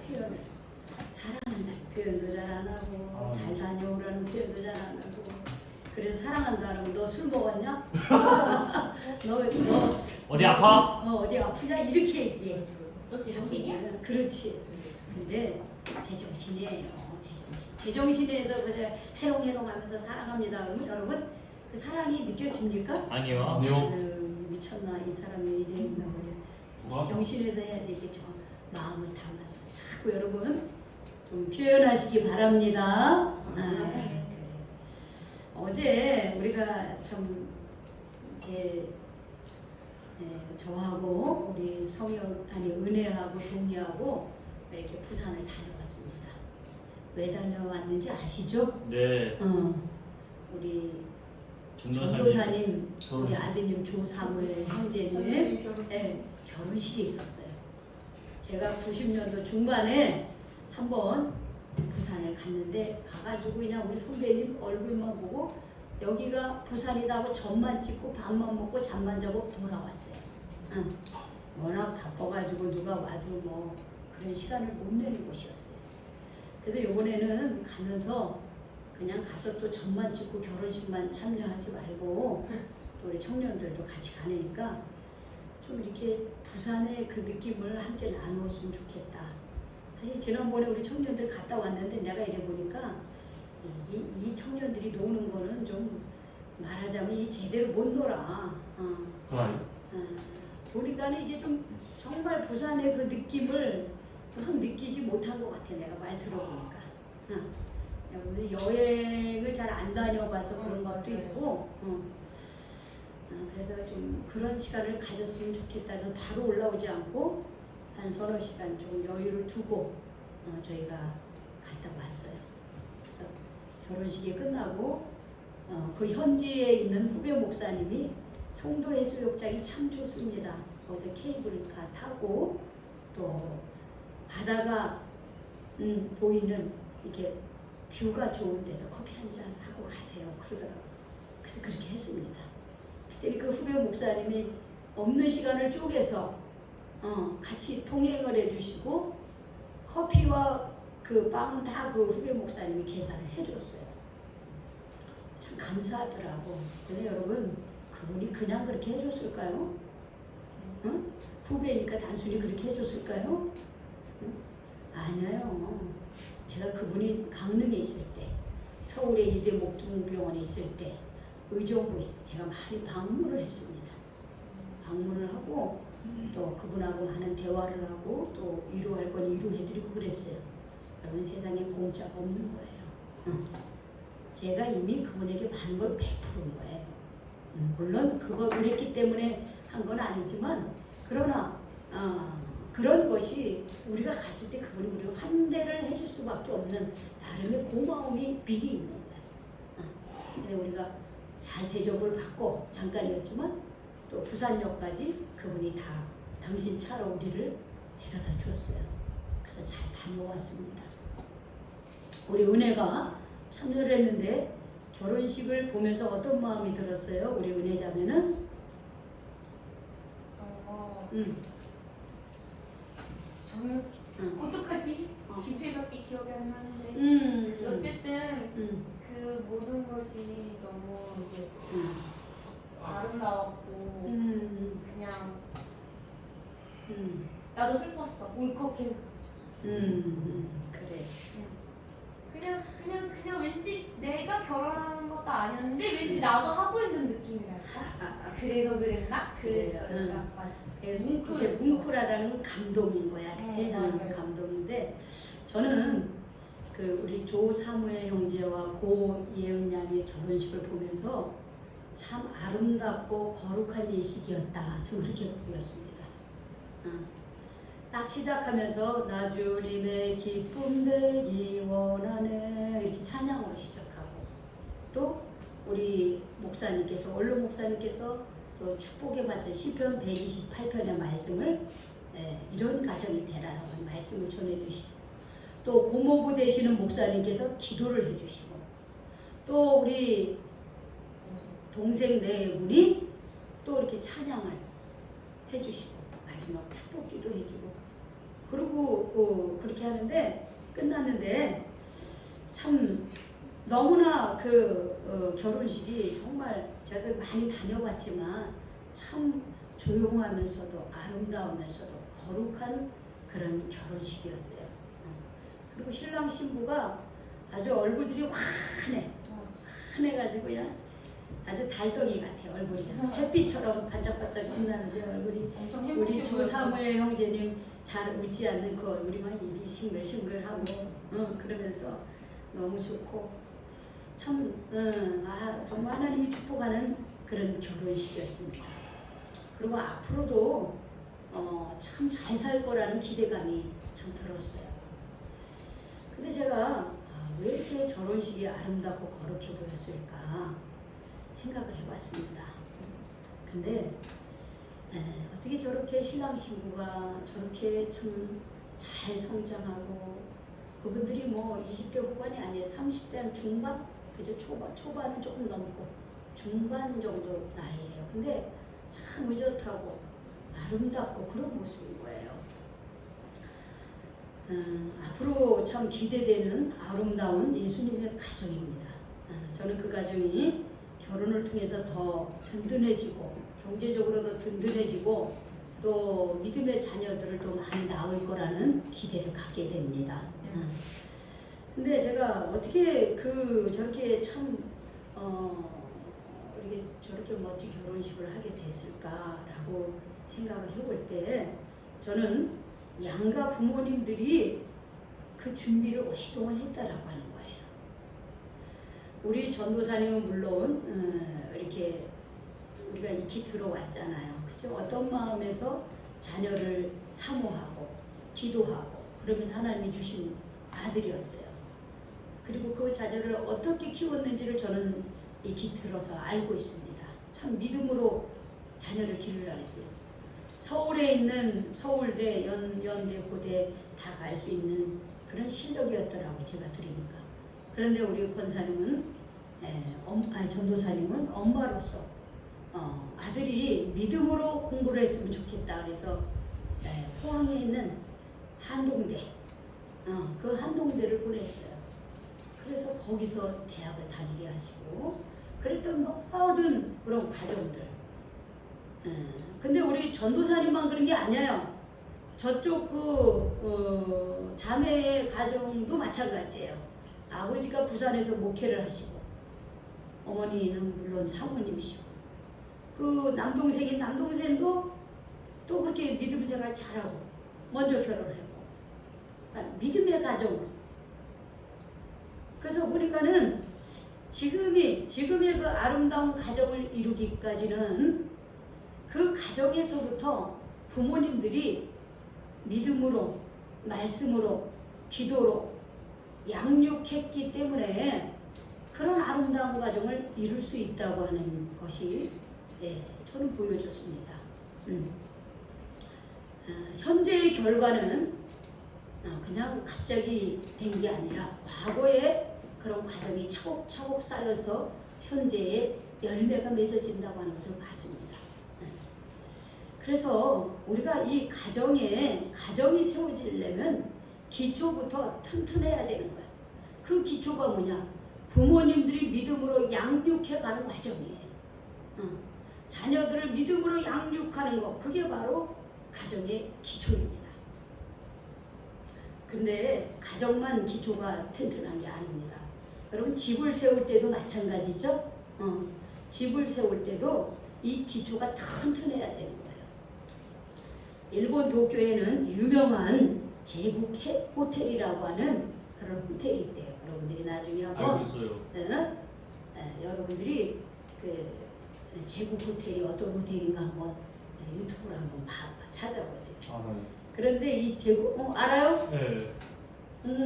표현을 사랑한다는 표현도 잘 안 하고 잘 다녀오라는 표현도 잘 안 하고 그래서 사랑한다는 너 술 먹었냐? 너 어디 아파? 어디 아프냐? 이렇게 얘기해. 너 제정신이야? 그렇지. 근데 제정신이에요. 제정신에서 그저 해롱해롱하면서 사랑합니다. 그러면 여러분 그 사랑이 느껴집니까? 아니요. 아유, 미쳤나 이 사람이 이래 있나 버려. 제정신에서 해야지 이게 저 마음을 담아서 자꾸 여러분 좀 표현하시기 바랍니다. 그래. 어제 우리가 참 저하고 우리 은혜하고 동희하고 이렇게 부산을 다녀왔습니다. 왜 다녀왔는지 아시죠? 네. 우리 전도사님. 전도사님 우리 아드님 조사무엘 형제님 결혼식이 있었어요. 제가 90년도 중반에 한번 부산을 갔는데 가가지고 그냥 우리 선배님 얼굴만 보고 여기가 부산이다 하고 점만 찍고 밥만 먹고 잠만 자고 돌아왔어요. 워낙 바빠가지고 누가 와도 뭐 그런 시간을 못 내는 곳이었어요. 그래서 이번에는 가면서 그냥 가서 또 점만 찍고 결혼식만 참여하지 말고 또 우리 청년들도 같이 가니까 좀 이렇게 부산의 그 느낌을 함께 나누었으면 좋겠다. 사실 지난번에 우리 청년들 갔다 왔는데 내가 이래 보니까 이 청년들이 노는 거는 좀 말하자면 제대로 못 놀아. 우리가 이게 좀 정말 부산의 그 느낌을 확 느끼지 못한 것 같아. 내가 말 들어보니까. 우리 여행을 잘 안 다녀봐서 그런 것도 있고 그래서 좀 그런 시간을 가졌으면 좋겠다. 그래서 바로 올라오지 않고 한 서너 시간 좀 여유를 두고 저희가 갔다 왔어요. 그래서 결혼식이 끝나고 그 현지에 있는 후배 목사님이 송도 해수욕장이 참 좋습니다. 거기서 케이블카 타고 또 바다가 보이는 이렇게 뷰가 좋은 데서 커피 한잔 하고 가세요. 그러더라고요. 그래서 그렇게 했습니다. 그때 그 후배 목사님이 없는 시간을 쪼개서 같이 통행을 해주시고 커피와 그 빵은 다 그 후배 목사님이 계산을 해줬어요. 참 감사하더라고. 근데 여러분 그분이 그냥 그렇게 해줬을까요? 후배니까 단순히 그렇게 해줬을까요? 아니에요. 제가 그분이 강릉에 있을 때, 서울의 이대 목동병원에 있을 때, 의정부에 있을 때 제가 많이 방문을 했습니다. 방문을 하고 또 그분하고 많은 대화를 하고 또 위로할 건 위로해드리고 그랬어요. 여러분 세상에 공짜가 없는 거예요. 제가 이미 그분에게 많은 걸 베푸른 거예요. 물론 그걸 그랬기 때문에 한 건 아니지만 그러나 그런 것이 우리가 갔을 때 그분이 우리가 환대를 해줄 수밖에 없는 나름의 고마움이 미리 있는 거예요. 근데 우리가 잘 대접을 받고 잠깐이었지만 또 부산역까지 그분이 다 당신 차로 우리를 데려다 줬어요. 그래서 잘 다녀왔습니다. 우리 은혜가 참여를 했는데 결혼식을 보면서 어떤 마음이 들었어요? 우리 은혜 자매는? 저는 어떡하지? 디테일밖에 기억이 안 나는데 어쨌든 그 모든 것이 너무 이제 아름다웠고 그냥 나도 슬펐어. 울컥해. 그래. 그냥 왠지 내가 결혼하는 것도 아니었는데 왠지 나도 하고 있는 느낌이랄까? 그래서 그랬나? 그래서 약간 그게 뭉클하다는 감동인 거야, 그치? 감동인데 저는 그 우리 조사무엘 형제와 고예은 양의 결혼식을 보면서 참 아름답고 거룩한 예식이었다. 좀 그렇게 보였습니다. 딱 시작하면서 나 주님의 기쁨 되기 원하네 이렇게 찬양으로 시작하고 또 우리 목사님께서 원로 목사님께서 또 축복의 말씀 시편 128편의 말씀을 이런 가정이 되라라는 말씀을 전해주시고 또 고모부 되시는 목사님께서 기도를 해주시고 또 우리 동생 네 분이 또 이렇게 찬양을 해주시고 마지막 축복기도 해주고 그리고 그렇게 하는데 끝났는데 참 너무나 그 결혼식이 정말 저도 많이 다녀봤지만 참 조용하면서도 아름다우면서도 거룩한 그런 결혼식이었어요. 그리고 신랑 신부가 아주 얼굴들이 환해가지고 그냥 아주 달덩이 같아요. 얼굴이 햇빛처럼 반짝반짝 빛나면서 얼굴이 엄청 우리 행복해 조사무엘 형제님 잘 웃지 않는 그 얼굴이 막 입이 싱글싱글하고 그러면서 너무 좋고 참 정말 하나님이 축복하는 그런 결혼식이었습니다. 그리고 앞으로도 참 잘 살 거라는 기대감이 참 들었어요. 근데 제가 왜 이렇게 결혼식이 아름답고 거룩해 보였을까 생각을 해봤습니다. 근데 어떻게 저렇게 신랑 신부가 저렇게 참 잘 성장하고 그분들이 뭐 20대 후반이 아니에요. 30대 한 중반? 그죠? 초반은 조금 넘고 중반 정도 나이에요. 근데 참 의젓하고 아름답고 그런 모습인 거예요. 앞으로 참 기대되는 아름다운 예수님의 가정입니다. 저는 그 가정이 결혼을 통해서 더 든든해지고 경제적으로 더 든든해지고 또 믿음의 자녀들을 더 많이 낳을 거라는 기대를 갖게 됩니다. 근데 제가 어떻게 저렇게 참 이렇게 저렇게 멋진 결혼식을 하게 됐을까라고 생각을 해볼 때 저는 양가 부모님들이 그 준비를 오랫동안 했다라고 하는 거예요. 우리 전도사님은 물론 이렇게 우리가 익히 들어왔잖아요. 그죠? 어떤 마음에서 자녀를 사모하고 기도하고 그러면서 하나님이 주신 아들이었어요. 그리고 그 자녀를 어떻게 키웠는지를 저는 익히 들어서 알고 있습니다. 참 믿음으로 자녀를 기르라 했어요. 서울에 있는 서울대, 연대, 고대 다 갈 수 있는 그런 실력이었더라고요. 제가 들으니까. 그런데 우리 권사님은 전도사님은 엄마로서 아들이 믿음으로 공부를 했으면 좋겠다. 그래서 포항에 있는 한동대, 그 한동대를 보냈어요. 그래서 거기서 대학을 다니게 하시고 그랬던 모든 그런 과정들. 근데 우리 전도사님만 그런 게 아니에요. 저쪽 자매의 가정도 마찬가지예요. 아버지가 부산에서 목회를 하시고 어머니는 물론 사모님이시고 그 남동생인 남동생도 또 그렇게 믿음 생활 잘하고 먼저 결혼을 했고 믿음의 가정으로. 그래서 보니까는 지금의 그 아름다운 가정을 이루기까지는 그 가정에서부터 부모님들이 믿음으로, 말씀으로, 기도로 양육했기 때문에 그런 아름다운 가정을 이룰 수 있다고 하는 것이 저는 보여줬습니다. 현재의 결과는 그냥 갑자기 된 게 아니라 과거에 그런 과정이 차곡차곡 쌓여서 현재의 열매가 맺어진다고 하는 것을 봤습니다. 그래서 우리가 이 가정이 세워지려면 기초부터 튼튼해야 되는 거야. 그 기초가 뭐냐? 부모님들이 믿음으로 양육해가는 과정이에요. 자녀들을 믿음으로 양육하는 것, 그게 바로 가정의 기초입니다. 근데 가정만 기초가 튼튼한 게 아닙니다. 여러분 집을 세울 때도 마찬가지죠. 집을 세울 때도 이 기초가 튼튼해야 되는 거예요. 일본 도쿄에는 유명한 제국 호텔이라고 하는 그런 호텔이 있대요. 여러분들이 나중에 한번 알고 있어요. 여러분들이 그 제국 호텔이 어떤 호텔인가 한번 유튜브로 한번 찾아보세요. 알아요. 그런데 이 제국 알아요? 네.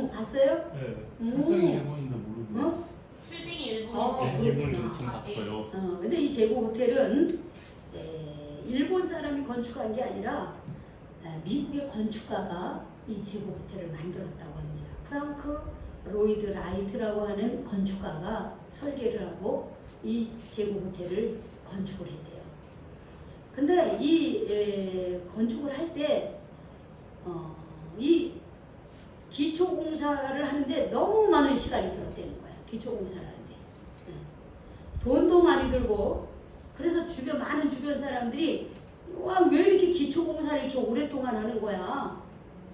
봤어요? 네. 출생이 일본인데 모르고. 출생이 일본인데 네, 일본 유튜브 봤어요. 근데 이 제국 호텔은 일본 사람이 건축한 게 아니라 미국의 건축가가 이 제국 호텔을 만들었다고 합니다. 프랑크 로이드 라이트라고 하는 건축가가 설계를 하고 이 제국 호텔을 건축을 했대요. 근데 이 건축을 할 때 이 기초공사를 하는데 너무 많은 시간이 들었다는 거야. 기초공사를 하는데. 돈도 많이 들고 그래서 많은 주변 사람들이 와, 왜 이렇게 기초공사를 이렇게 오랫동안 하는 거야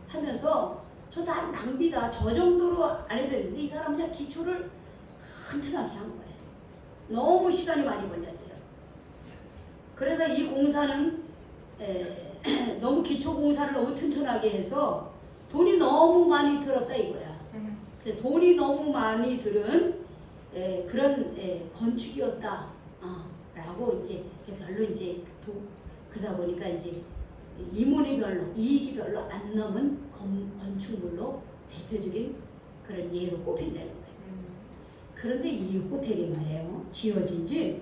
하면서 저 다 낭비다. 저 정도로 안 해도 되는데 이 사람은 그냥 기초를 튼튼하게 한 거예요. 너무 시간이 많이 걸렸대요. 그래서 이 공사는 너무 기초공사를 너무 튼튼하게 해서 돈이 너무 많이 들었다 이거야. 그래서 돈이 너무 많이 들은 그런 건축이었다. 라고 이제 별로 이제 그러다 보니까 이제 이익이 별로 안 넘은 건축물로 대표적인 그런 예로 꼽힌다는 거예요. 그런데 이 호텔이 말이에요. 지어진 지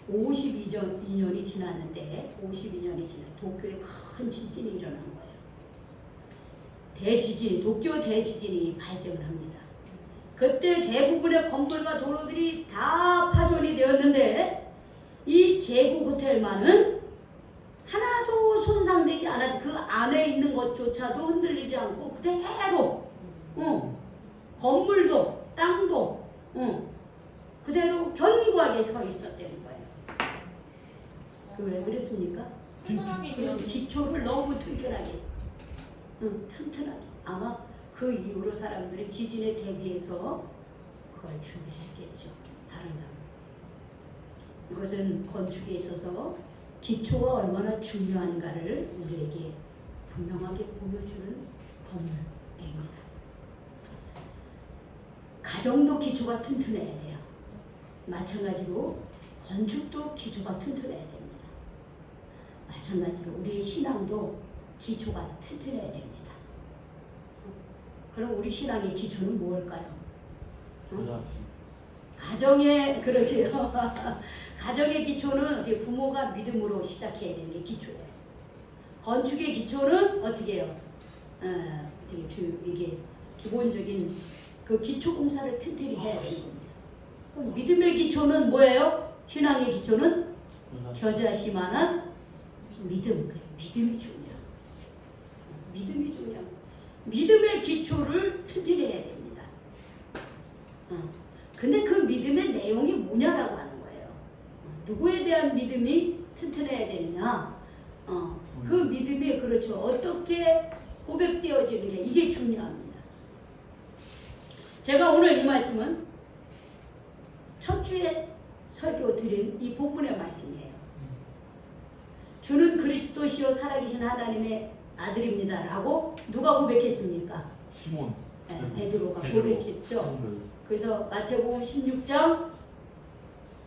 52년이 지났는데 52년이 지나 도쿄에 큰 지진이 일어난 거예요. 도쿄 대지진이 발생을 합니다. 그때 대부분의 건물과 도로들이 다 파손이 되었는데 이 제국 호텔만은 하나도 손상되지 않았. 그 안에 있는 것조차도 흔들리지 않고 그대로 건물도 땅도 그대로 견고하게 서 있었다는 거예요. 그 왜 그랬습니까? 튼튼하게 그리고 기초를 너무 튼튼하게 했어. 튼튼하게. 아마 그 이후로 사람들이 지진에 대비해서 그걸 준비를 했겠죠. 다른 사람. 이것은 건축에 있어서 기초가 얼마나 중요한가를 우리에게 분명하게 보여주는 건물입니다. 가정도 기초가 튼튼해야 돼요. 마찬가지로 건축도 기초가 튼튼해야 됩니다. 마찬가지로 우리의 신앙도 기초가 튼튼해야 됩니다. 그럼 우리 신앙의 기초는 무엇일까요? 가정의 그러지요. 가정의 기초는 부모가 믿음으로 시작해야 되는 게 기초예요. 건축의 기초는 어떻게 해요? 이게 기본적인 그 기초 공사를 튼튼히 해야 되는 겁니다. 그럼 믿음의 기초는 뭐예요? 신앙의 기초는 겨자씨만한 믿음. 믿음이 중요해요. 믿음이 중요해요. 믿음의 기초를 튼튼히 해야 됩니다. 근데 그 믿음의 내용이 뭐냐라고 하는 거예요. 누구에 대한 믿음이 튼튼해야 되느냐? 그 믿음이 그렇죠. 어떻게 고백되어지느냐 이게 중요합니다. 제가 오늘 이 말씀은 첫 주에 설교 드린 이 본문의 말씀이에요. 주는 그리스도시요 살아계신 하나님의 아들입니다라고 누가 고백했습니까? 시몬. 베드로가 고백했죠. 그래서 마태복음 16장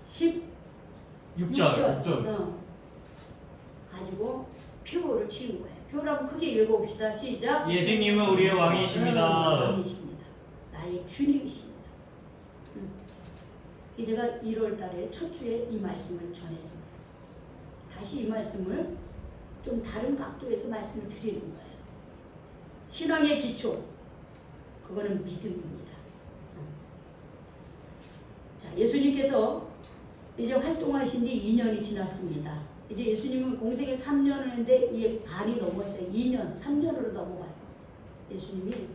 16절 가지고 표를 치운 거예요. 표를 한번 크게 읽어봅시다. 시작. 예수님은 우리의 왕이십니다. 왕이십니다. 나의 주님이십니다. 제가 1월 달에 첫 주에 이 말씀을 전했습니다. 다시 이 말씀을 좀 다른 각도에서 말씀을 드리는 거예요. 신앙의 기초, 그거는 믿음입니다. 자, 예수님께서 이제 활동하신 지 2년이 지났습니다. 이제 예수님은 공생에 3년을 했는데 이게 반이 넘었어요. 2년, 3년으로 넘어가요. 예수님이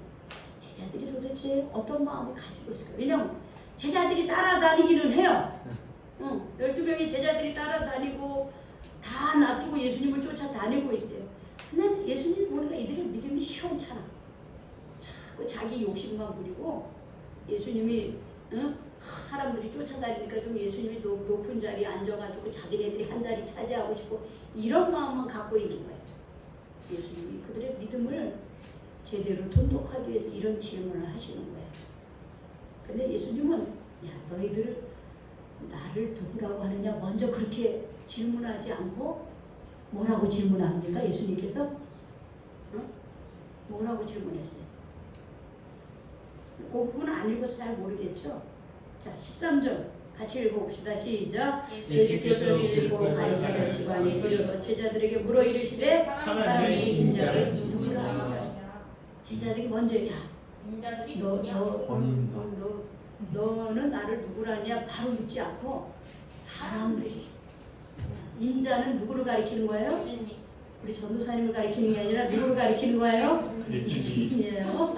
제자들이 도대체 어떤 마음을 가지고 있을까요? 왜냐하면 제자들이 따라다니기는 해요. 12명의 제자들이 따라다니고 다 놔두고 예수님을 쫓아다니고 있어요. 근데 예수님 보니까 이들의 믿음이 시원찮아. 자꾸 자기 욕심만 부리고 예수님이 사람들이 쫓아다니니까 좀 예수님이 높은 자리에 앉아가지고 자기네들이 한 자리 차지하고 싶고 이런 마음만 갖고 있는 거예요. 예수님이 그들의 믿음을 제대로 돈독하기 위해서 이런 질문을 하시는 거예요. 근데 예수님은 야 너희들 나를 누구라고 하느냐 먼저 그렇게 질문하지 않고 뭐라고 질문합니까? 예수님께서 뭐라고 질문했어요? 그 부분은 안 읽어서 잘 모르겠죠? 자 13절 같이 읽어봅시다. 시작. 예수께서 빌립보 가이사랴 지방에 이르러 제자들에게 물어 이르시되 사람이 인자를 누구라 하느냐. 제자들이 먼저 야 너는 나를 누구라냐 바로 묻지 않고 사람들이 인자는 누구를 가리키는 거예요? 우리 전도사님을 가리키는 게 아니라 누구를 가리키는 거예요? 예수님. 예수님이에요.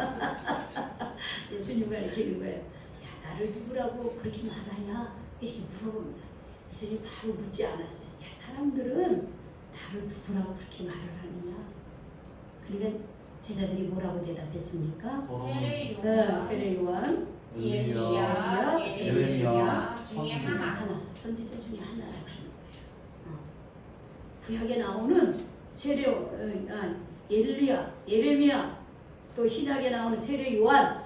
예수님 가리키는 거예요. 야, 나를 누구라고 그렇게 말하냐? 이렇게 물어봅니다. 예수님 바로 묻지 않았어요. 야, 사람들은 나를 누구라고 그렇게 말을 하느냐? 그러니까 제자들이 뭐라고 대답했습니까? 세례 요한, 엘리야, 예레미야, 중에 선지. 하나. 선지자 중에 하나라 그러는 거예요. 구약에 나오는 엘리야, 예레미야, 또 신약에 나오는 세례 요한,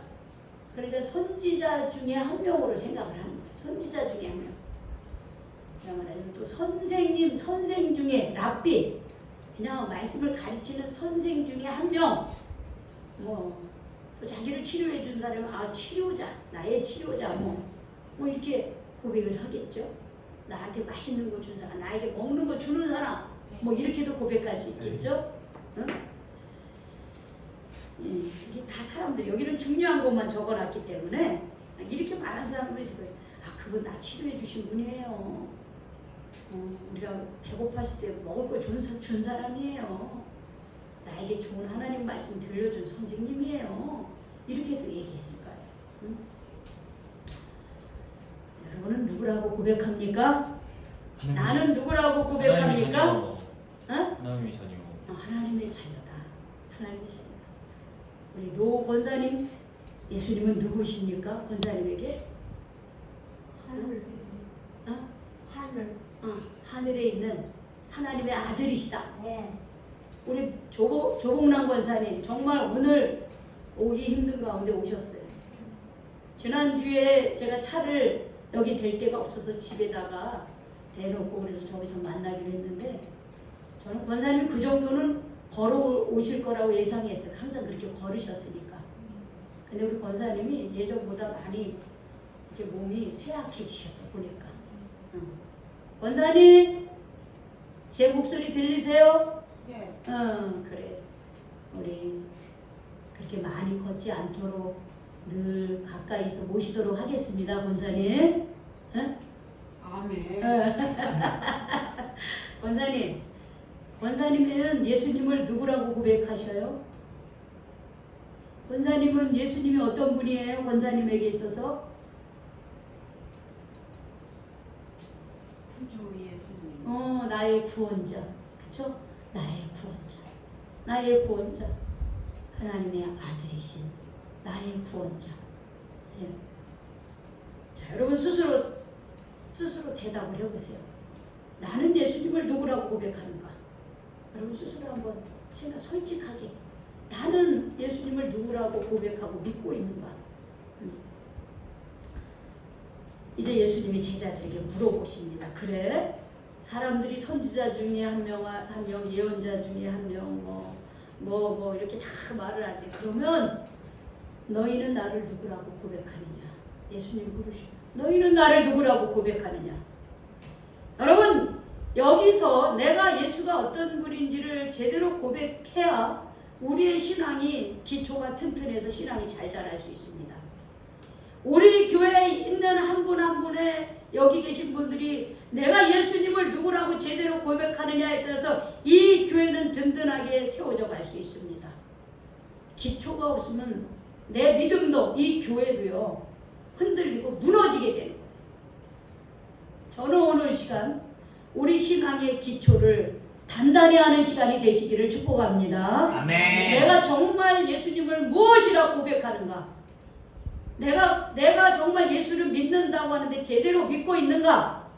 그러니까 선지자 중에 한 명으로 생각을 하는 거예요. 선지자 중에 한 명. 그러면 또 선생 중에 랍비, 그냥 말씀을 가르치는 선생 중에 한 명. 또 자기를 치료해 준 사람은 치료자, 나의 치료자, 뭐 이렇게 고백을 하겠죠. 나한테 맛있는 거 준 사람, 나에게 먹는 거 주는 사람, 뭐 이렇게도 고백할 수 있겠죠. 응? 이게 다 사람들 여기는 중요한 것만 적어놨기 때문에 이렇게 말하는 사람들이 있을 거예요. 그분 나 치료해 주신 분이에요. 우리가 배고팠을 때 먹을 거 준 사람이에요. 나에게 좋은 하나님 말씀 들려준 선생님이에요. 이렇게도 얘기했을 거예요. 응? 여러분은 누구라고 고백합니까? 나는 누구라고 고백합니까? 하나님의 자녀. 하나님의 자녀다. 하나님의 자녀다. 우리 노 권사님, 예수님은 누구십니까? 권사님에게? 하늘. 어? 하늘. 하늘에 있는 하나님의 아들이시다. 네. 우리 조봉남 권사님 정말 오늘 오기 힘든 가운데 오셨어요. 지난주에 제가 차를 여기 댈 데가 없어서 집에다가 대놓고 그래서 저기서 만나기로 했는데 저는 권사님이 그 정도는 걸어오실 거라고 예상했어요. 항상 그렇게 걸으셨으니까. 근데 우리 권사님이 예전보다 많이 이렇게 몸이 쇠약해지셨어 보니까. 권사님 제 목소리 들리세요? 네. 그래. 우리 그렇게 많이 걷지 않도록 늘 가까이서 모시도록 하겠습니다, 권사님. 응? 아멘. 권사님은 예수님을 누구라고 고백하셔요? 권사님은 예수님이 어떤 분이에요? 권사님에게 있어서 구주 예수님. 나의 구원자, 그쵸? 나의 구원자, 하나님의 아들이신 나의 구원자. 예. 자, 여러분 스스로 대답을 해보세요. 나는 예수님을 누구라고 고백하는가? 여러분 스스로 한번 솔직하게 나는 예수님을 누구라고 고백하고 믿고 있는가? 이제 예수님이 제자들에게 물어보십니다. 그래? 사람들이 선지자 중에 한 명, 예언자 중에 한 명, 뭐 이렇게 다 말을 한대. 그러면 너희는 나를 누구라고 고백하느냐? 예수님 물으시고 너희는 나를 누구라고 고백하느냐? 여러분 여기서 내가 예수가 어떤 분인지를 제대로 고백해야 우리의 신앙이 기초가 튼튼해서 신앙이 잘 자랄 수 있습니다. 우리 교회에 있는 한 분 한 분의 여기 계신 분들이 내가 예수님을 누구라고 제대로 고백하느냐에 따라서 이 교회는 든든하게 세워져 갈 수 있습니다. 기초가 없으면 내 믿음도 이 교회도요 흔들리고 무너지게 되는 거예요. 저는 오늘 시간 우리 신앙의 기초를 단단히 하는 시간이 되시기를 축복합니다. 아멘. 내가 정말 예수님을 무엇이라 고백하는가? 내가 정말 예수를 믿는다고 하는데 제대로 믿고 있는가?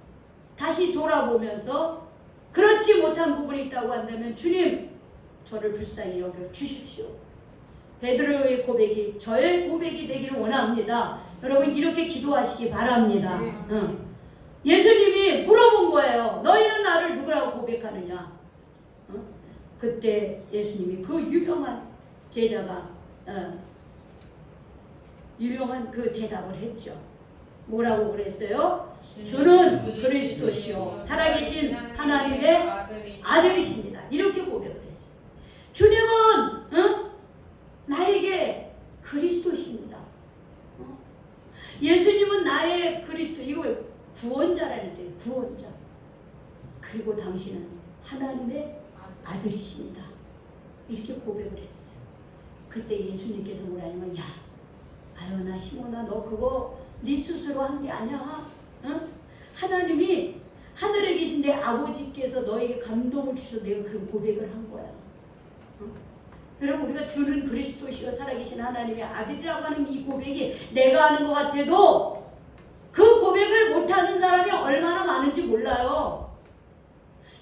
다시 돌아보면서 그렇지 못한 부분이 있다고 한다면 주님 저를 불쌍히 여겨 주십시오. 베드로의 고백이 저의 고백이 되기를 원합니다. 여러분 이렇게 기도하시기 바랍니다. 예수님이 물어본 거예요. 너희는 나를 누구라고 고백하느냐? 그때 예수님이 그 유명한 제자가 유명한 그 대답을 했죠. 뭐라고 그랬어요? 주는 그리스도시요 살아계신 하나님의 아들이십니다. 이렇게 고백을 했어요. 주님은 나에게 그리스도십니다. 예수님은 나의 그리스도, 이거 구원자라는 뜻이에요. 구원자. 그리고 당신은 하나님의 아들이십니다. 이렇게 고백을 했어요. 그때 예수님께서 뭐라 하냐면, 야, 아요나 시몬아, 너 그거 네 스스로 한 게 아니야. 응? 하나님이 하늘에 계신 내 아버지께서 너에게 감동을 주셔서 내가 그런 고백을 한 거야. 응? 여러분, 우리가 주는 그리스도시여 살아계신 하나님의 아들이라고 하는 이 고백이 내가 하는 것 같아도 그 고백을 못하는 사람이 얼마나 많은지 몰라요.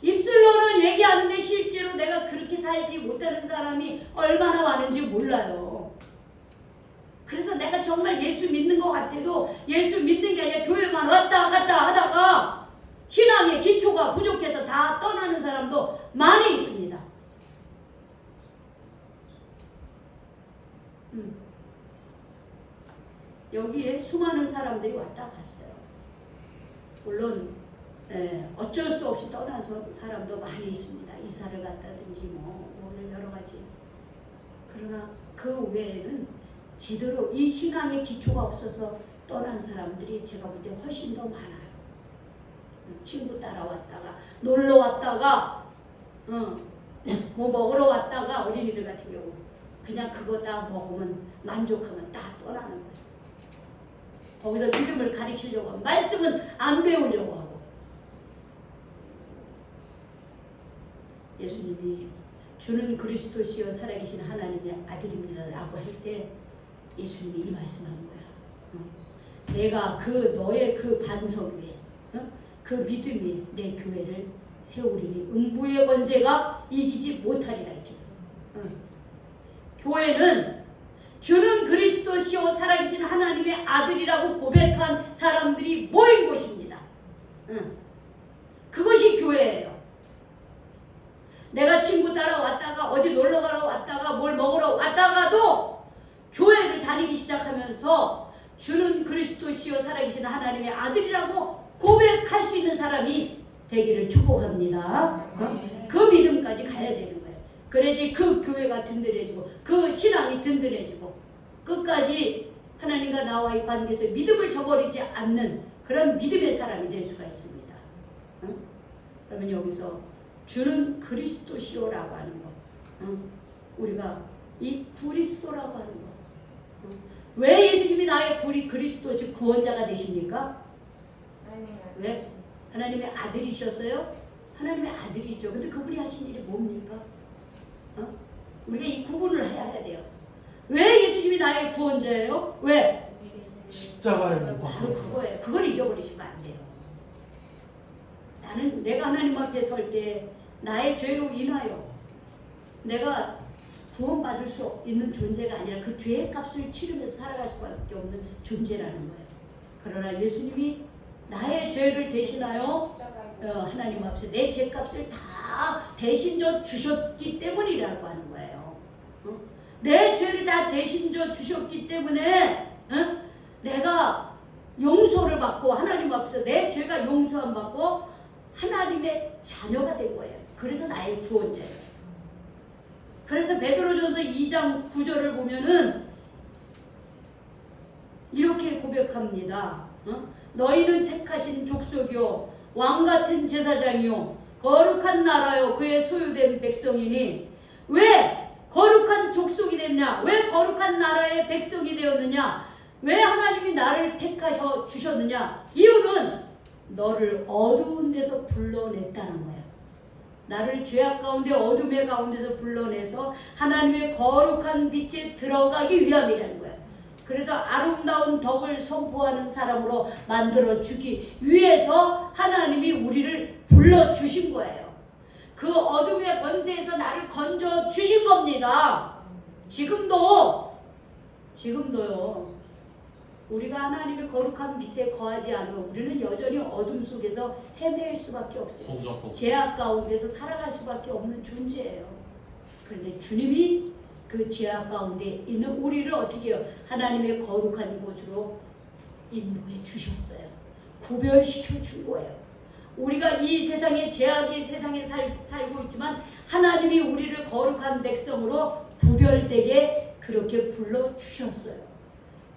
입술로는 얘기하는데 실제로 내가 그렇게 살지 못하는 사람이 얼마나 많은지 몰라요. 그래서 내가 정말 예수 믿는 것 같아도 예수 믿는 게 아니라 교회만 왔다 갔다 하다가 신앙의 기초가 부족해서 다 떠나는 사람도 많이 있습니다. 여기에 수많은 사람들이 왔다 갔어요. 물론 어쩔 수 없이 떠난 사람도 많이 있습니다. 이사를 갔다든지 오늘 여러 가지. 그러나 그 외에는 제대로 이 신앙의 기초가 없어서 떠난 사람들이 제가 볼 때 훨씬 더 많아요. 친구 따라왔다가 놀러 왔다가 뭐 먹으러 왔다가 어린이들 같은 경우 그냥 그거 다 먹으면 만족하면 다 떠나는 거예요. 거기서 믿음을 가르치려고 하고 말씀은 안 배우려고 하고. 예수님이 주는 그리스도시여 살아계신 하나님의 아들입니다 라고 할 때 예수님이 이 말씀하는 거야. 내가 너의 그 반석 위에 그 믿음이 내 교회를 세우리니 음부의 권세가 이기지 못하리라 이렇게. 교회는 주는 그리스도시요 살아계신 하나님의 아들이라고 고백한 사람들이 모인 곳입니다. 그것이 교회예요. 내가 친구 따라 왔다가 어디 놀러 가러 왔다가 뭘 먹으러 왔다가도 교회를 다니기 시작하면서 주는 그리스도시요 살아계신 하나님의 아들이라고 고백할 수 있는 사람이 되기를 축복합니다. 그 믿음까지 가야 되는 거예요. 그래야지 그 교회가 든든해지고 그 신앙이 든든해지고 끝까지 하나님과 나와의 관계에서 믿음을 저버리지 않는 그런 믿음의 사람이 될 수가 있습니다. 그러면 여기서 주는 그리스도시요라고 하는 거, 우리가 이 그리스도라고 하는 거, 왜 예수님이 나의 그리스도 즉 구원자가 되십니까? 왜? 하나님의 아들이셔서요? 하나님의 아들이죠. 근데 그분이 하신 일이 뭡니까? 우리가 이 구분을 해야 돼요. 왜 예수님이 나의 구원자예요? 왜? 십자가에 못 바로 박혀. 그거예요. 그걸 잊어버리시면 안 돼요. 내가 하나님 앞에 설 때 나의 죄로 인하여 내가 구원받을 수 있는 존재가 아니라 그 죄의 값을 치르면서 살아갈 수밖에 없는 존재라는 거예요. 그러나 예수님이 나의 죄를 대신하여 하나님 앞에서 내 죄값을 다 대신 져 주셨기 때문이라고 하는 거예요. 내 죄를 다 대신 져 주셨기 때문에 내가 용서를 받고 하나님 앞에서 내 죄가 용서함 받고 하나님의 자녀가 된 거예요. 그래서 나의 구원자예요. 그래서 베드로전서 2장 9절을 보면은 이렇게 고백합니다. 너희는 택하신 족속이요 왕같은 제사장이요 거룩한 나라요 그의 소유된 백성이니 왜 거룩한 족속이 됐냐? 왜 거룩한 나라의 백성이 되었느냐? 왜 하나님이 나를 택하셔 주셨느냐? 이유는 너를 어두운 데서 불러냈다는 거야. 나를 죄악 가운데 어둠의 가운데서 불러내서 하나님의 거룩한 빛에 들어가기 위함이라는 거야. 그래서 아름다운 덕을 선포하는 사람으로 만들어주기 위해서 하나님이 우리를 불러주신 거예요. 그 어둠의 권세에서 나를 건져주신 겁니다. 지금도요. 우리가 하나님의 거룩한 빛에 거하지 않으면 우리는 여전히 어둠 속에서 헤맬 수밖에 없어요. 죄악 가운데서 살아갈 수밖에 없는 존재예요. 그런데 주님이 그 죄악 가운데 있는 우리를 어떻게 해요? 하나님의 거룩한 곳으로 인도해 주셨어요. 구별시켜 준 거예요. 우리가 이 세상에 죄악의 세상에 살고 있지만 하나님이 우리를 거룩한 백성으로 구별되게 그렇게 불러주셨어요.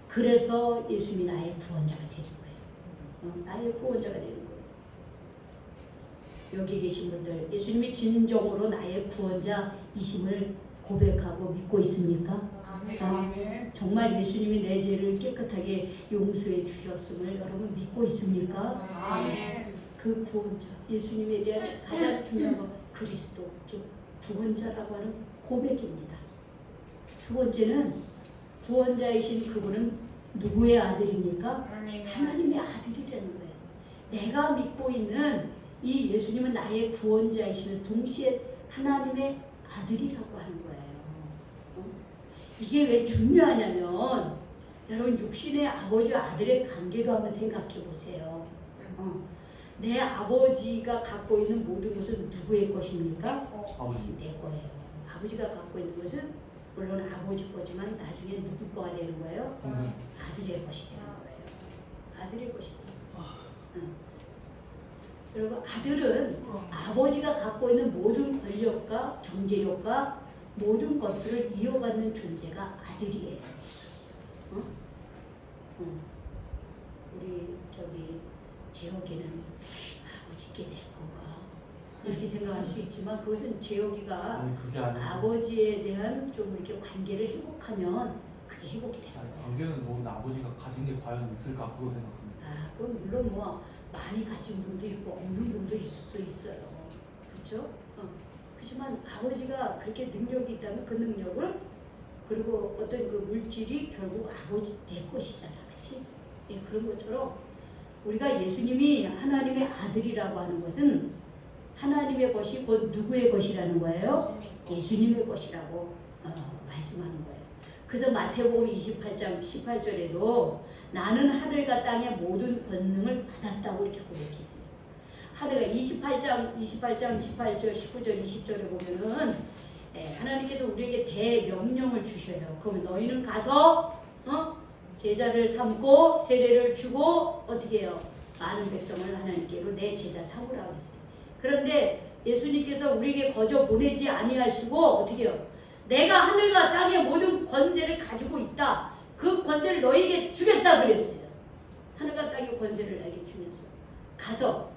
그래서 예수님이 나의 구원자가 되는 거예요. 나의 구원자가 되는 거예요. 여기 계신 분들 예수님이 진정으로 나의 구원자이심을 고백하고 믿고 있습니까? 아멘. 정말 예수님이 내 죄를 깨끗하게 용서해 주셨음을 여러분 믿고 있습니까? 아멘. 그 구원자 예수님에 대한 가장 중요한 건 그리스도 즉 구원자라고 하는 고백입니다. 두 번째는 구원자이신 그분은 누구의 아들입니까? 하나님의 아들이라는 거예요. 내가 믿고 있는 이 예수님은 나의 구원자이시면서 동시에 하나님의 아들이라고 하는 거예요. 이게 왜 중요하냐면 여러분 육신의 아버지와 아들의 관계도 한번 생각해 보세요. 내 아버지가 갖고 있는 모든 것은 누구의 것입니까? 아버지. 내 거예요. 아버지가 갖고 있는 것은 물론 아버지 거지만 나중에 누구 거가 되는 거예요? 아들의 것이 되는 거예요. 아들의 것이 되는 거예요. 그리고 아들은 아버지가 갖고 있는 모든 권력과 경제력과 모든 것들을 이어받는 존재가 아들이에요. 우리 저기 재혁이는 아버지께 내 거가 이렇게 생각할 수 있지만 그것은 재혁이가 아니 그게 아니고. 아버지에 대한 좀 이렇게 관계를 회복하면 그게 회복이 되는 아니, 거예요. 관계는 좋은데 아버지가 가진 게 과연 있을까 그거 생각합니다. 그럼 물론 뭐 많이 가진 분도 있고 없는 분도 있을 수 있어요. 그렇죠? 그렇지만 아버지가 그렇게 능력이 있다면 그 능력을 그리고 어떤 그 물질이 결국 아버지 내 것이잖아. 그렇지? 예, 그런 것처럼 우리가 예수님이 하나님의 아들이라고 하는 것은 하나님의 것이 곧 누구의 것이라는 거예요? 예수님의 것이라고 말씀하는 거예요. 그래서 마태복음 28장 18절에도 나는 하늘과 땅의 모든 권능을 받았다고 이렇게 고백했어요. 하늘과 28장 18절 19절 20절에 보면은 하나님께서 우리에게 대명령을 주셔요. 그러면 너희는 가서 제자를 삼고 세례를 주고 어떻게 해요? 많은 백성을 하나님께로 내 제자 삼으라고 했어요. 그런데 예수님께서 우리에게 거저 보내지 아니하시고 어떻게 해요? 내가 하늘과 땅의 모든 권세를 가지고 있다. 그 권세를 너희에게 주겠다 그랬어요. 하늘과 땅의 권세를 나에게 주면서 가서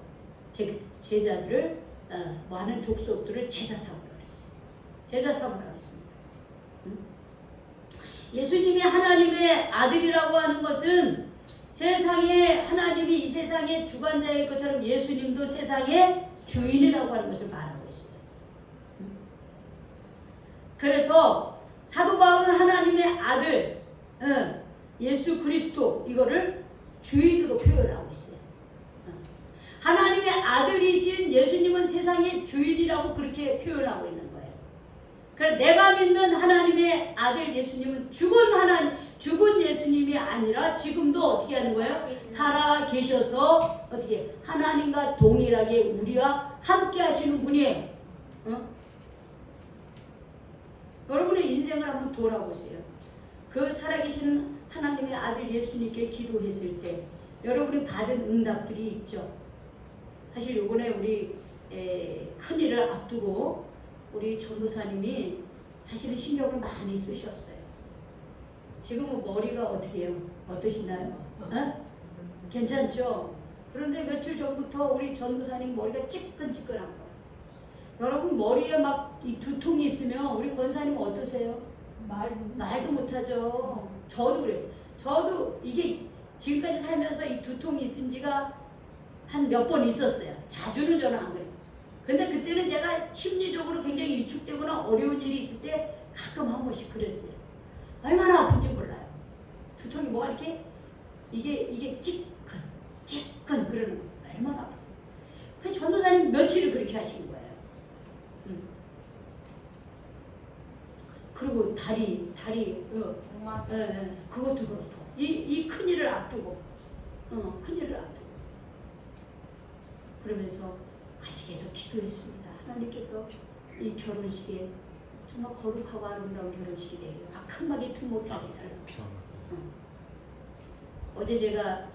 제자들을 많은 족속들을 제자 삼으라고 그랬어요. 제자 삼으라고 했습니다. 예수님이 하나님의 아들이라고 하는 것은 세상에 하나님이 이 세상의 주관자일 것처럼 예수님도 세상의 주인이라고 하는 것을 말하고 있어요. 그래서 사도 바울은 하나님의 아들 예수 그리스도 이거를 주인으로 표현하고 있어요. 하나님의 아들이신 예수님은 세상의 주인이라고 그렇게 표현하고 있는 거예요. 그래서 내가 믿는 하나님의 아들 예수님은 죽은 예수님이 아니라 지금도 어떻게 하는 거예요? 살아 계셔서 어떻게 하나님과 동일하게 우리와 함께 하시는 분이에요. 여러분의 인생을 한번 돌아보세요. 그 살아계신 하나님의 아들 예수님께 기도했을 때 여러분이 받은 응답들이 있죠. 사실 요번에 우리 큰일을 앞두고 우리 전도사님이 사실은 신경을 많이 쓰셨어요. 지금은 머리가 어떻게 해요? 어떠시나요? 괜찮죠? 그런데 며칠 전부터 우리 전도사님 머리가 찌끈찌끈한 거예요. 여러분 머리에 막 이 두통이 있으면 우리 권사님 어떠세요? 말도 못하죠. 저도 그래요. 저도 이게 지금까지 살면서 이 두통이 있은 지가 한 몇 번 있었어요. 자주는 저는 안 그래요. 근데 그때는 제가 심리적으로 굉장히 위축되거나 어려운 일이 있을 때 가끔 한 번씩 그랬어요. 얼마나 아픈지 몰라요. 두통이 뭐가 이렇게 이게 찌끈 그러는 거예요. 얼마나 아파요. 그 전도사님 며칠을 그렇게 하신 거예요. 그리고 다리 그것도 그렇고 이 큰일을 앞두고 큰일을 앞두고 그러면서 같이 계속 기도했습니다. 하나님께서 이 결혼식에 정말 거룩하고 아름다운 결혼식이 되길 악한 마귀 틈 못하게 달라고. 어제 제가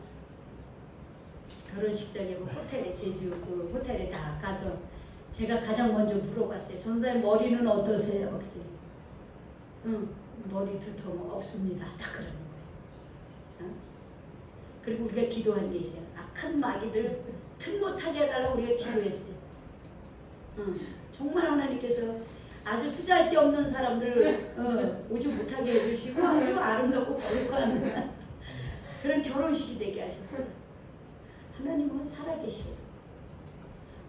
결혼식장에 그 호텔에 제주 그 호텔에 다 가서 제가 가장 먼저 물어봤어요. 전사님 머리는 어떠세요? 그랬더니 머리 두통 없습니다. 딱 그러는 거예요. 그리고 우리가 기도하는 게 있어요. 악한 마귀들 틈 못하게 해달라고 우리가 기도했어요. 정말 하나님께서 아주 쓰잘데없는 사람들을 오지 못하게 해주시고 아주 아름답고 거룩한 그런 결혼식이 되게 하셨어요. 하나님은 살아계시고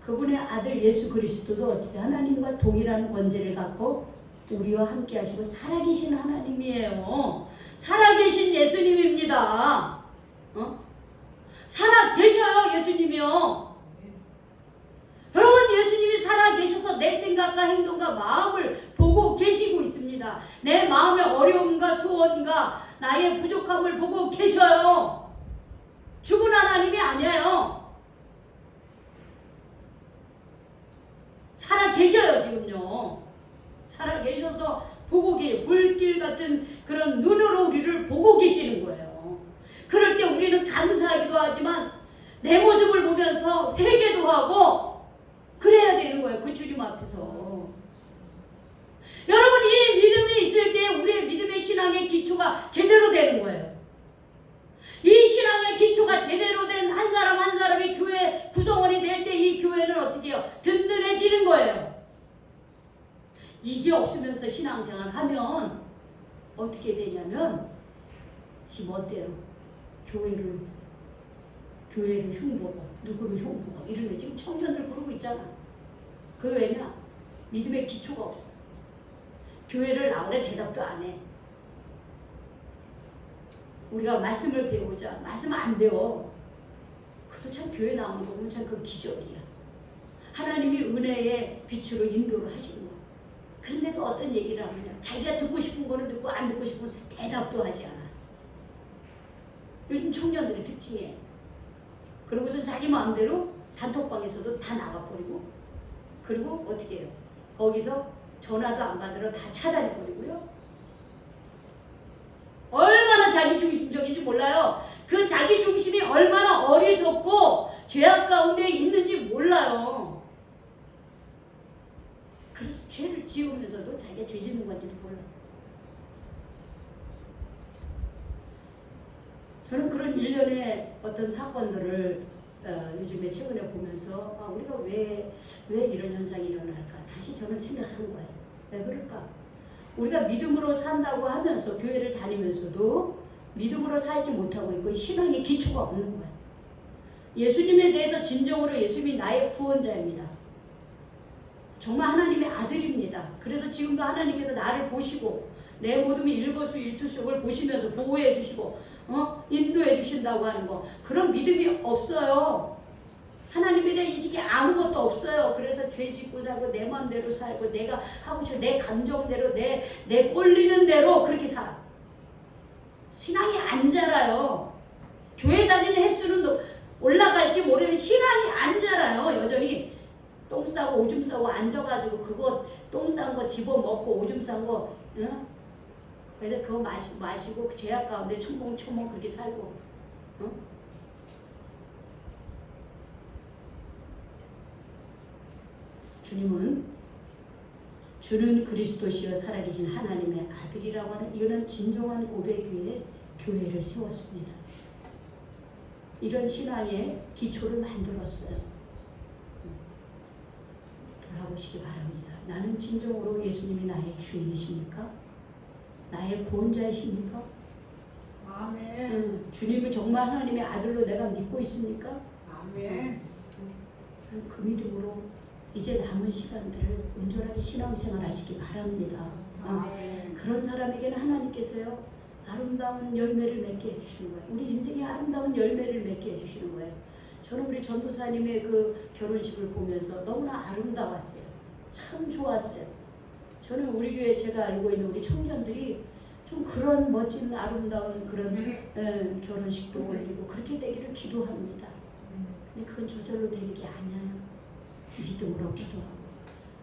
그분의 아들 예수 그리스도도 어떻게 하나님과 동일한 권세를 갖고 우리와 함께 하시고 살아계신 하나님이에요. 살아계신 예수님입니다. 살아계셔요, 예수님이요. 여러분, 예수님이 살아계셔서 내 생각과 행동과 마음을 보고 계시고 있습니다. 내 마음의 어려움과 소원과 나의 부족함을 보고 계셔요. 죽은 하나님이 아니에요. 살아계셔요, 지금요. 살아계셔서 보고 불길 같은 그런 눈으로 우리를 보고 계시는 거예요. 그럴 때 우리는 감사하기도 하지만 내 모습을 보면서 회개도 하고 그래야 되는 거예요. 그 주님 앞에서. 여러분, 이 믿음이 있을 때 우리의 믿음의 신앙의 기초가 제대로 되는 거예요. 이 신앙의 기초가 제대로 된 한 사람 한 사람이 교회 구성원이 될 때 이 교회는 어떻게 해요? 든든해지는 거예요. 이게 없으면서 신앙생활 하면 어떻게 되냐면 지멋대로 교회를 흉보고 누구를 흉보고 이런 거 지금 청년들 그러고 있잖아. 그 왜냐? 믿음의 기초가 없어. 교회를 나오래 대답도 안 해. 우리가 말씀을 배우자. 말씀 안 배워. 그것도 참 교회 나오는 거 보면 참 그 기적이야. 하나님이 은혜의 빛으로 인도를 하시는 거야. 그런데도 어떤 얘기를 하느냐. 자기가 듣고 싶은 거는 듣고 안 듣고 싶은 건 대답도 하지 않아. 요즘 청년들의 특징이에요. 그러고선 자기 마음대로 단톡방에서도 다 나가버리고 그리고 어떻게 해요? 거기서 전화도 안 받으러 다 차단해버리고요. 얼마나 자기중심적인지 몰라요. 그 자기중심이 얼마나 어리석고 죄악 가운데 있는지 몰라요. 그래서 죄를 지으면서도 자기가 죄 짓는 건지도 몰라요. 저는 그런 일련의 어떤 사건들을 요즘에 최근에 보면서 우리가 왜 이런 현상이 일어날까 다시 저는 생각한 거예요. 왜 그럴까? 우리가 믿음으로 산다고 하면서 교회를 다니면서도 믿음으로 살지 못하고 있고 신앙의 기초가 없는 거예요. 예수님에 대해서 진정으로 예수님이 나의 구원자입니다. 정말 하나님의 아들입니다. 그래서 지금도 하나님께서 나를 보시고 내 모둠이 일거수일투족을 보시면서 보호해 주시고 인도해 주신다고 하는 거 그런 믿음이 없어요. 하나님에 대한 인식이 아무것도 없어요. 그래서 죄 짓고 살고 내 마음대로 살고 내가 하고 싶어 내 감정대로 내 꼴리는 대로 그렇게 살아. 신앙이 안 자라요. 교회 다니는 횟수는 올라갈지 모르면 신앙이 안 자라요. 여전히 똥 싸고 오줌 싸고 앉아가지고 그거 똥 싼 거 집어먹고 오줌 싼 거 그래서 그거 마시고 그 죄악 가운데 첨벙첨벙 그렇게 살고 주는 그리스도시여 살아계신 하나님의 아들이라고 하는 이런 진정한 고백 위에 교회를 세웠습니다. 이런 신앙의 기초를 만들었어요. 돌아보시기 바랍니다. 나는 진정으로 예수님이 나의 주인이십니까? 나의 구원자이십니까? 아멘. 주님을 정말 하나님의 아들로 내가 믿고 있습니까? 아멘. 그 믿음으로 이제 남은 시간들을 온전하게 신앙생활 하시기 바랍니다. 아멘. 그런 사람에게는 하나님께서요 아름다운 열매를 맺게 해주시는 거예요. 우리 인생에 아름다운 열매를 맺게 해주시는 거예요. 저는 우리 전도사님의 그 결혼식을 보면서 너무나 아름다웠어요. 참 좋았어요. 저는 우리 교회 제가 알고 있는 우리 청년들이 좀 그런 멋진 아름다운 그런 결혼식도 올리고 그렇게 되기를 기도합니다. 근데 그건 저절로 되는 게 아니에요. 믿음으로 기도하고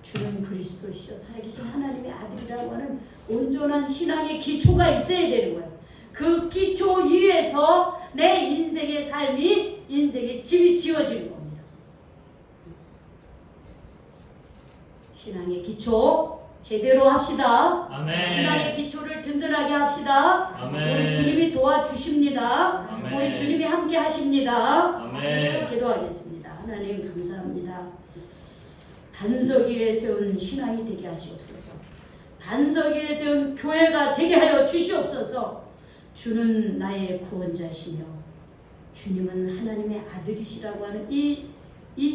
주는 그리스도시여 살아계신 하나님의 아들이라고 하는 온전한 신앙의 기초가 있어야 되는 거예요. 그 기초 위에서 내 인생의 삶이 인생의 집이 지어지는 겁니다. 신앙의 기초 제대로 합시다. 아멘. 신앙의 기초를 든든하게 합시다. 아멘. 우리 주님이 도와주십니다. 아멘. 우리 주님이 함께 하십니다. 아멘. 기도하겠습니다. 하나님 감사합니다. 반석 위에 세운 신앙이 되게 하시옵소서. 반석 위에 세운 교회가 되게 하여 주시옵소서. 주는 나의 구원자시며 주님은 하나님의 아들이시라고 하는 이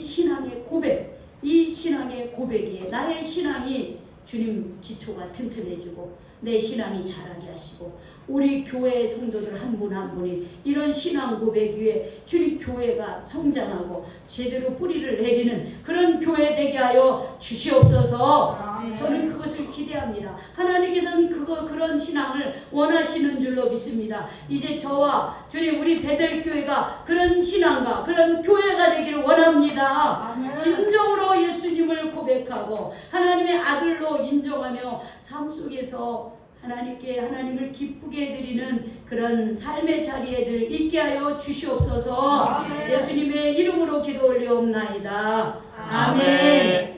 신앙의 고백, 이 신앙의 고백이에 나의 신앙이 주님 기초가 튼튼해지고 내 신앙이 자라게 하시고 우리 교회의 성도들 한 분 한 분이 이런 신앙 고백 위에 주님 교회가 성장하고 제대로 뿌리를 내리는 그런 교회 되게 하여 주시옵소서. 저는 그것을 기대합니다. 하나님께서는 그런 신앙을 원하시는 줄로 믿습니다. 이제 저와 주님 우리 베델교회가 그런 신앙과 그런 교회가 되기를 원합니다. 진정으로 예수님을 고백하고 하나님의 아들로 인정하며 삶 속에서 하나님께 하나님을 기쁘게 해드리는 그런 삶의 자리에들 있게 하여 주시옵소서. 예수님의 이름으로 기도 올리옵나이다. 아멘.